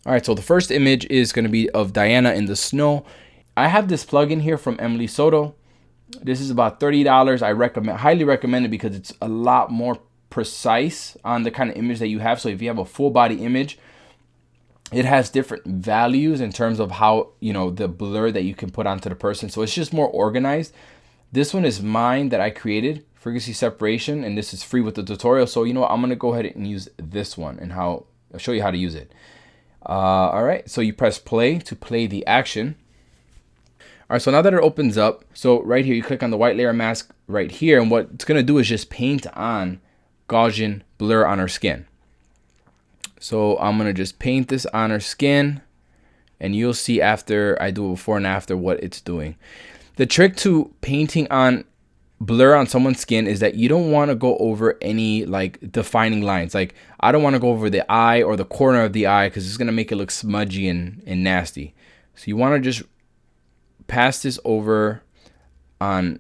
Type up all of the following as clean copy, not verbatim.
All right, so the first image is going to be of Diana in the snow. I have this plugin here from Emily Soto. This is about $30. I highly recommend it because it's a lot more precise on the kind of image that you have. So if you have a full body image, it has different values in terms of how, the blur that you can put onto the person. So it's just more organized. This one is mine that I created, frequency separation, and this is free with the tutorial. So I'm going to go ahead and use this one and I'll show you how to use it. All right, so you press play to play the action. All right, so now that it opens up, so right here, you click on the white layer mask right here, and what it's gonna do is just paint on Gaussian blur on our skin. So I'm gonna just paint this on our skin, and you'll see after I do a before and after what it's doing. The trick to painting on blur on someone's skin is that you don't want to go over any like defining lines. Like I don't want to go over the eye or the corner of the eye because it's gonna make it look smudgy and nasty. So you want to just pass this over on,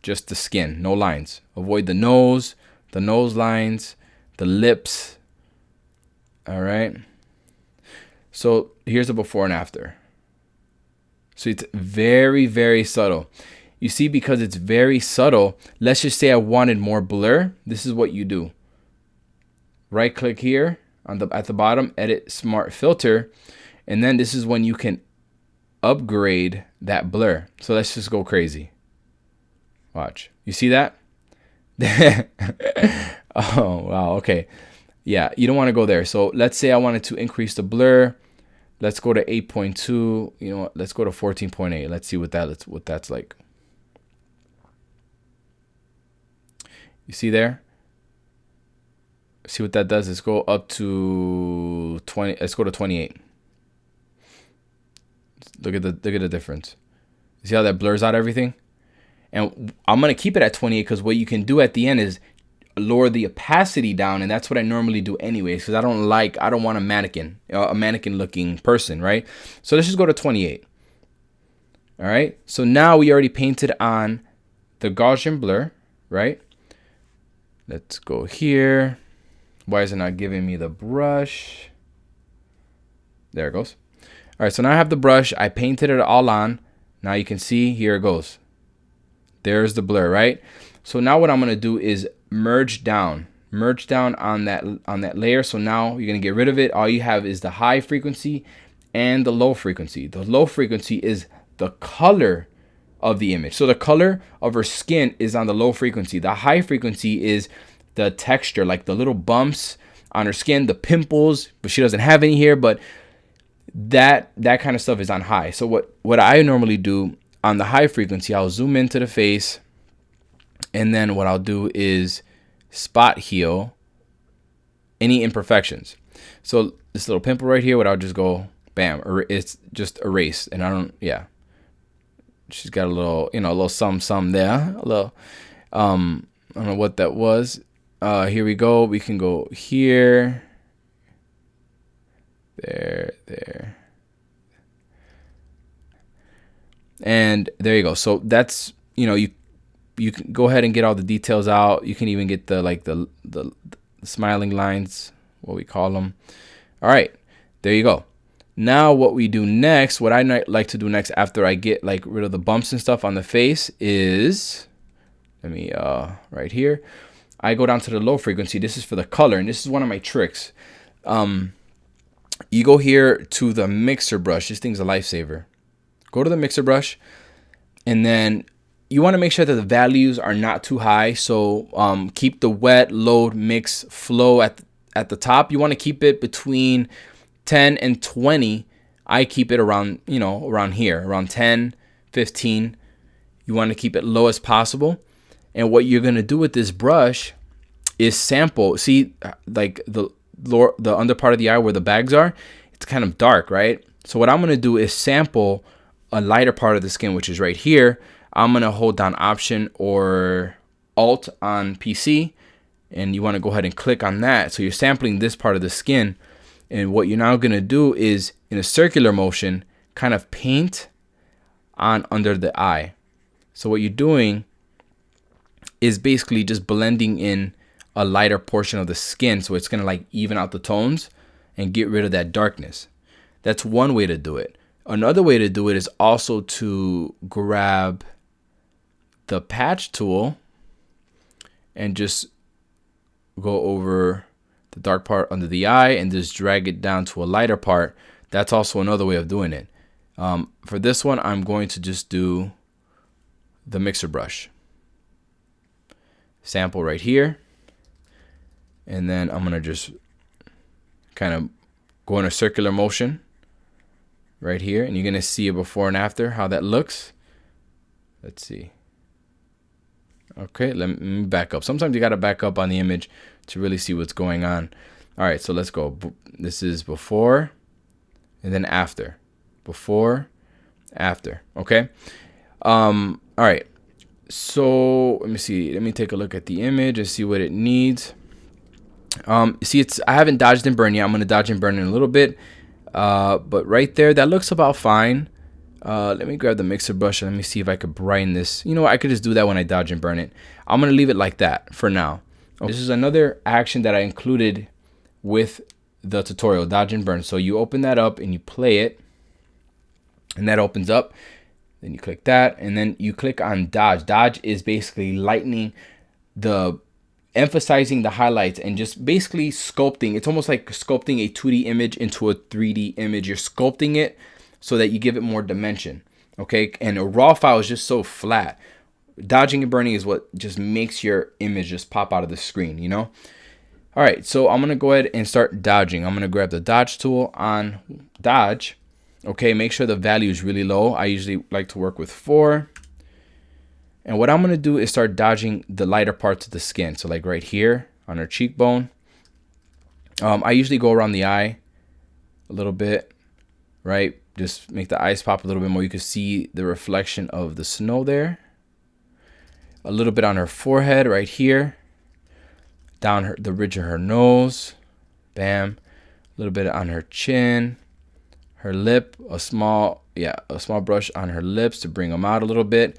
just the skin, no lines. Avoid the nose lines, the lips. All right. So here's the before and after. So it's very, very subtle. You see, because it's very subtle, let's just say I wanted more blur. This is what you do. Right click here at the bottom, edit smart filter. And then this is when you can upgrade that blur. So let's just go crazy. Watch. You see that? Oh, wow. Okay. Yeah, you don't want to go there. So let's say I wanted to increase the blur. Let's go to 8.2. You know what? Let's go to 14.8. Let's see what that's like. You see there? See what that does? Let's go up to 20. Let's go to 28. Look at the difference. You see how that blurs out everything? And I'm gonna keep it at 28 because what you can do at the end is lower the opacity down, and that's what I normally do anyways, because I don't want a mannequin looking person, right? So let's just go to 28. All right. So now we already painted on the Gaussian blur, right? Let's go here. Why is it not giving me the brush? There it goes. All right, so now I have the brush. I painted it all on. Now you can see, here it goes. There's the blur, right? So now what I'm gonna do is merge down on that layer. So now you're gonna get rid of it. All you have is the high frequency and the low frequency. The low frequency is the color of the image. So the color of her skin is on the low frequency. The high frequency is the texture, like the little bumps on her skin, the pimples, but she doesn't have any here, but that kind of stuff is on high. So what I normally do on the high frequency, I'll zoom into the face, and then what I'll do is spot heal any imperfections. So this little pimple right here, what I'll just go bam, it's just erased, and I don't, yeah. She's got a little, a little some there, a little, I don't know what that was. Here we go. We can go here. There. And there you go. So that's, you can go ahead and get all the details out. You can even get the smiling lines, what we call them. All right, there you go. Now what we do next, what I like to do next after I get rid of the bumps and stuff on the face is, let me, right here, I go down to the low frequency. This is for the color, and this is one of my tricks. You go here to the mixer brush. This thing's a lifesaver. Go to the mixer brush, and then you want to make sure that the values are not too high. So keep the wet, load, mix, flow at the top. You want to keep it between 10 and 20. I keep it around, around here, around 10, 15. You want to keep it low as possible. And what you're going to do with this brush is sample. See, like the under part of the eye where the bags are, it's kind of dark, right? So what I'm going to do is sample a lighter part of the skin, which is right here. I'm going to hold down Option or Alt on PC, and you want to go ahead and click on that. So you're sampling this part of the skin. And what you're now going to do is, in a circular motion, kind of paint on under the eye. So what you're doing is basically just blending in a lighter portion of the skin. So it's going to even out the tones. and get rid of that darkness. That's one way to do it. Another way to do it is also to grab the patch tool and just go over the dark part under the eye and just drag it down to a lighter part. That's also another way of doing it. For this one, I'm going to just do the mixer brush. Sample right here. And then I'm going to just kind of go in a circular motion right here. And you're going to see a before and after, how that looks. Let's see. Okay, let me back up. Sometimes you got to back up on the image to really see what's going on. All right, so let's go. This is before and then after. Before, after. Okay. All right. So let me see. Let me take a look at the image and see what it needs. See, I haven't dodged and burned yet. I'm going to dodge and burn in a little bit. But right there, that looks about fine. Let me grab the mixer brush and let me see if I could brighten this. You know what? I could just do that when I dodge and burn it. I'm going to leave it like that for now. Okay. This is another action that I included with the tutorial, dodge and burn. So you open that up and you play it, and that opens up. Then you click that, and then you click on dodge. Dodge is basically lightening emphasizing the highlights and just basically sculpting. It's almost like sculpting a 2D image into a 3D image. You're sculpting it so that you give it more dimension. Okay, and a raw file is just so flat. Dodging and burning is what just makes your image just pop out of the screen, you know? All right, so I'm gonna go ahead and start dodging. I'm gonna grab the dodge tool on dodge. Okay, make sure the value is really low. I usually like to work with 4. And what I'm gonna do is start dodging the lighter parts of the skin. So like right here on her cheekbone. I usually go around the eye a little bit, right? Just make the eyes pop a little bit more. You can see the reflection of the snow there. A little bit on her forehead right here. Down the ridge of her nose. Bam. A little bit on her chin. Her lip. A small brush on her lips to bring them out a little bit.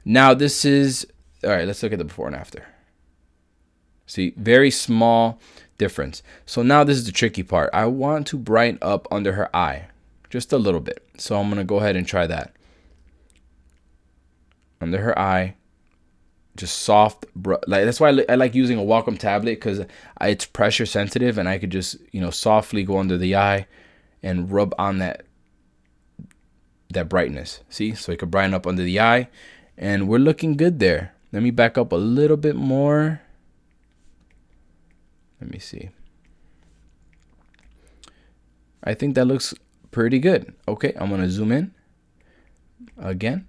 Now this is, all right, let's look at the before and after. See, very small difference. So now this is the tricky part. I want to brighten up under her eye. Just a little bit. So I'm going to go ahead and try that. Under her eye. Just soft. That's why I like using a Wacom tablet, because it's pressure sensitive, and I could just, softly go under the eye and rub on that brightness. See? So it could brighten up under the eye. And we're looking good there. Let me back up a little bit more. Let me see. I think that looks pretty good. Okay, I'm going to zoom in again.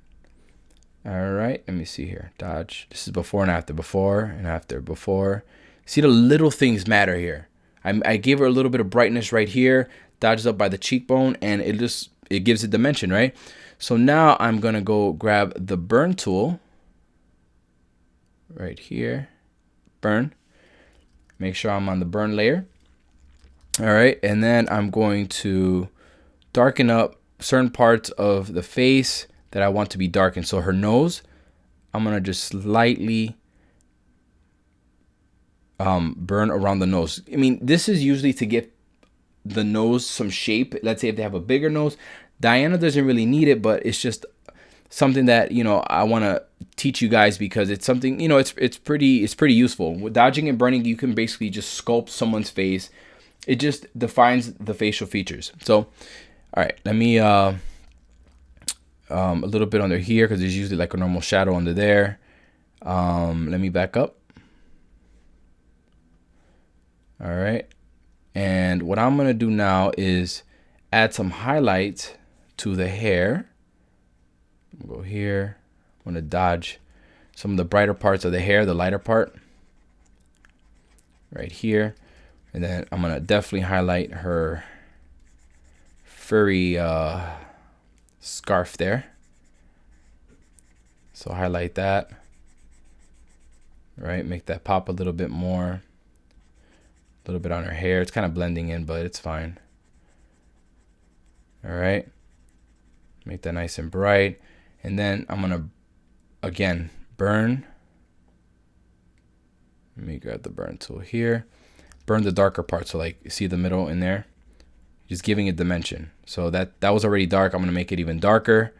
All right, let me see here. Dodge. This is before and after. Before and after. Before. See, the little things matter here. I gave her a little bit of brightness right here. Dodges up by the cheekbone, and it gives it dimension, right? So now I'm going to go grab the burn tool right here. Burn. Make sure I'm on the burn layer. All right, and then I'm going to darken up certain parts of the face that I want to be darkened. So her nose, I'm going to just slightly burn around the nose. I mean, this is usually to give the nose some shape. Let's say if they have a bigger nose. Diana doesn't really need it, but it's just something that, I want to teach you guys, because it's something, it's pretty useful. With dodging and burning, you can basically just sculpt someone's face. It just defines the facial features. So, all right, let me a little bit under here, because there's usually like a normal shadow under there. Let me back up. All right, and what I'm gonna do now is add some highlights to the hair. Go here. I'm gonna dodge some of the brighter parts of the hair, the lighter part right here. And then I'm gonna definitely highlight her furry scarf there. So highlight that, right? Make that pop a little bit more. A little bit on her hair. It's kind of blending in, but it's fine. All right. Make that nice and bright. And then I'm gonna, again, burn. Let me grab the burn tool here. Burn the darker part, so like, see the middle in there? just giving it dimension. So that was already dark. I'm gonna make it even darker.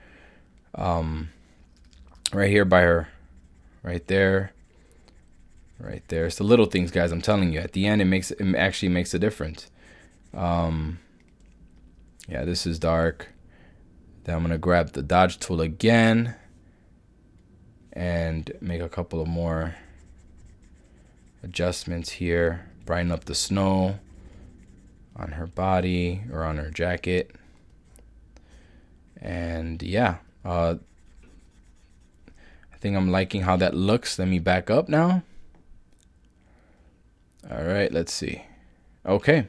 Right here by her, right there, right there. It's the little things, guys. I'm telling you. At the end, it actually makes a difference. Yeah, this is dark. Then I'm gonna grab the dodge tool again and make a couple of more adjustments here. Brighten up the snow on her body or on her jacket. And yeah, I think I'm liking how that looks. Let me back up now. All right, let's see. Okay,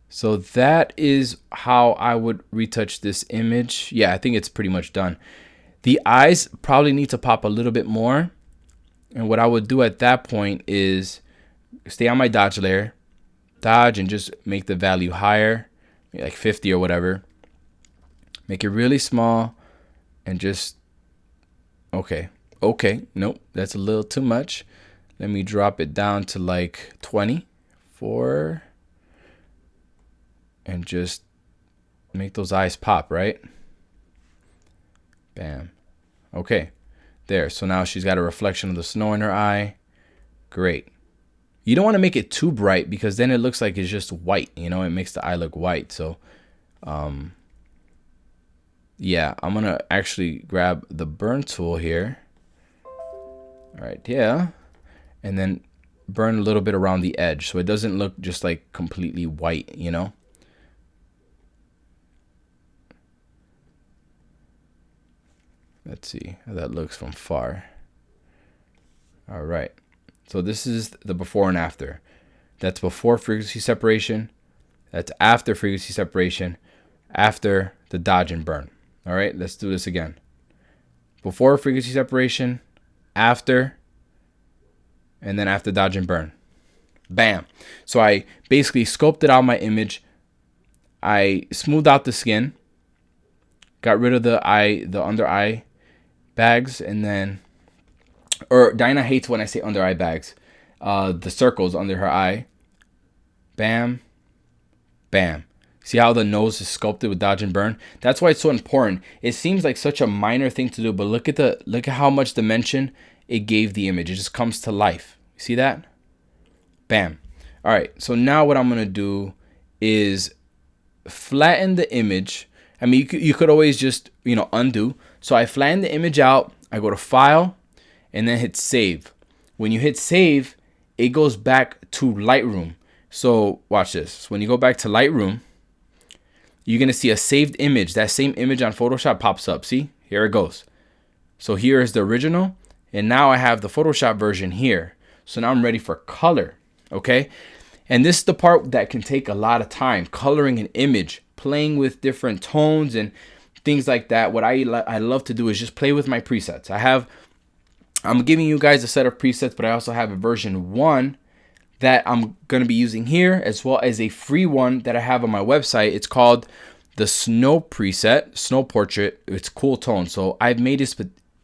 so that is how I would retouch this image. Yeah, I think it's pretty much done. The eyes probably need to pop a little bit more. And what I would do at that point is stay on my dodge layer, dodge, and just make the value higher, maybe like 50 or whatever. Make it really small and just, okay, nope, that's a little too much. Let me drop it down to like 24 and just make those eyes pop, right? Bam. Okay, there. So now she's got a reflection of the snow in her eye. Great. You don't want to make it too bright because then it looks like it's just white, you know, it makes the eye look white. So, yeah, I'm going to actually grab the burn tool here. All right, yeah. And then burn a little bit around the edge so it doesn't look just like completely white, you know? Let's see how that looks from far. All right. So this is the before and after. That's before frequency separation. That's after frequency separation. After the dodge and burn. All right, let's do this again. Before frequency separation, after, and then after dodge and burn. Bam. So I basically sculpted out my image. I smoothed out the skin. Got rid of the under eye bags, and then, or Diana hates when I say under eye bags. The circles under her eye. Bam. Bam. See how the nose is sculpted with dodge and burn? That's why it's so important. It seems like such a minor thing to do, but look at how much dimension it gave the image. It just comes to life. See that? Bam. All right. So now what I'm gonna do is flatten the image. I mean, you could always just, you know, undo. So I flatten the image out. I go to File, and then hit Save. When you hit Save, it goes back to Lightroom. So watch this. So when you go back to Lightroom, you're going to see a saved image. That same image on Photoshop pops up. See? Here it goes. So here is the original. And now I have the Photoshop version here. So now I'm ready for color. Okay? And this is the part that can take a lot of time. Coloring an image, playing with different tones and things like that. What I love to do is just play with my presets. I'm giving you guys a set of presets, but I also have a version 1 that I'm going to be using here, as well as a free one that I have on my website. It's called the Snow preset, Snow Portrait. It's cool tone. So I've made it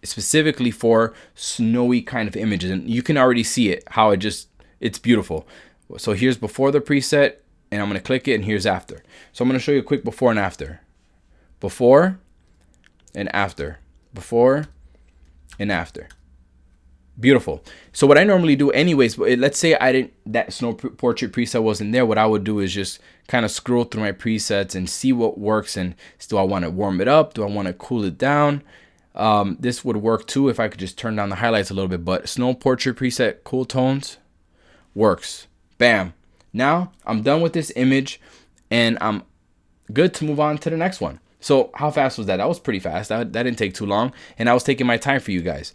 specifically for snowy kind of images, and you can already see it, how it's beautiful. So here's before the preset, and I'm going to click it, and here's after. So I'm going to show you a quick before and after. Before and after. Before and after. Beautiful. So what I normally do anyways, let's say that Snow Portrait preset wasn't there, what I would do is just kind of scroll through my presets and see what works, and do I want to warm it up? Do I want to cool it down? This would work too if I could just turn down the highlights a little bit, but Snow Portrait preset, cool tones, works. Bam. Now I'm done with this image, and I'm good to move on to the next one. So how fast was that? That was pretty fast. That didn't take too long, and I was taking my time for you guys.